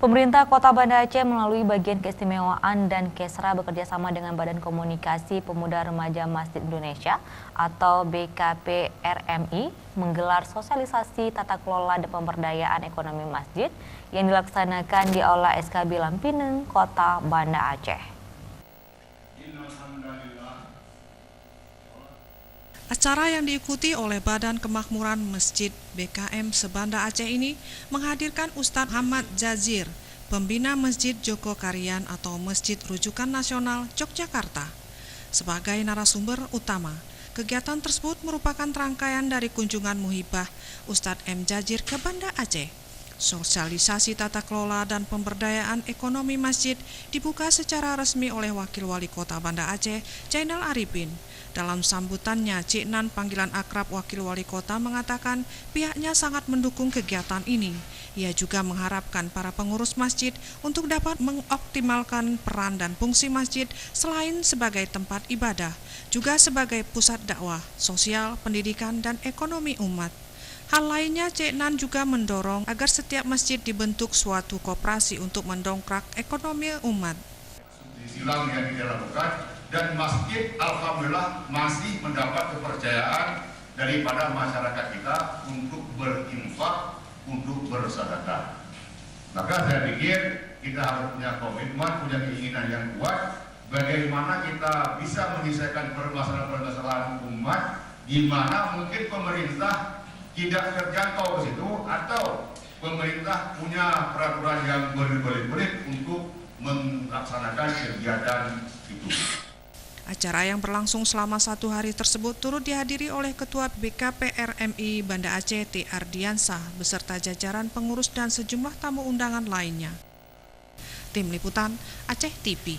Pemerintah Kota Banda Aceh melalui Bagian Keistimewaan dan Kesra bekerja sama dengan Badan Komunikasi Pemuda Remaja Masjid Indonesia atau BKP-RMI menggelar sosialisasi tata kelola dan pemberdayaan ekonomi masjid yang dilaksanakan di Aula SKB Lampineng, Kota Banda Aceh. Acara yang diikuti oleh Badan Kemakmuran Masjid BKM se-Banda Aceh ini menghadirkan Ustadz Muhammad Jazir, pembina Masjid Joko Karian atau Masjid Rujukan Nasional Yogyakarta. Sebagai narasumber utama, kegiatan tersebut merupakan rangkaian dari kunjungan muhibah Ustadz M. Jazir ke Banda Aceh. Sosialisasi tata kelola dan pemberdayaan ekonomi masjid dibuka secara resmi oleh Wakil Wali Kota Banda Aceh, Zainal Arifin. Dalam sambutannya, Cik Nan, panggilan akrab Wakil Wali Kota, mengatakan pihaknya sangat mendukung kegiatan ini. Ia juga mengharapkan para pengurus masjid untuk dapat mengoptimalkan peran dan fungsi masjid selain sebagai tempat ibadah, juga sebagai pusat dakwah, sosial, pendidikan, dan ekonomi umat. Hal lainnya, Cik Nan juga mendorong agar setiap masjid dibentuk suatu koperasi untuk mendongkrak ekonomi umat. Silang yang kita lakukan, dan masjid alhamdulillah masih mendapat kepercayaan daripada masyarakat kita untuk berinfak, untuk bersedekah. Maka saya pikir kita harus punya komitmen, punya keinginan yang kuat bagaimana kita bisa menyelesaikan permasalahan-permasalahan umat di mana mungkin pemerintah tidak terjangkau ke situ atau pemerintah punya peraturan yang berbelit-belit untuk melaksanakan kegiatan itu. Acara yang berlangsung selama 1 hari tersebut turut dihadiri oleh Ketua BKP-RMI Banda Aceh T. Ardiansah beserta jajaran pengurus dan sejumlah tamu undangan lainnya. Tim Liputan Aceh TV.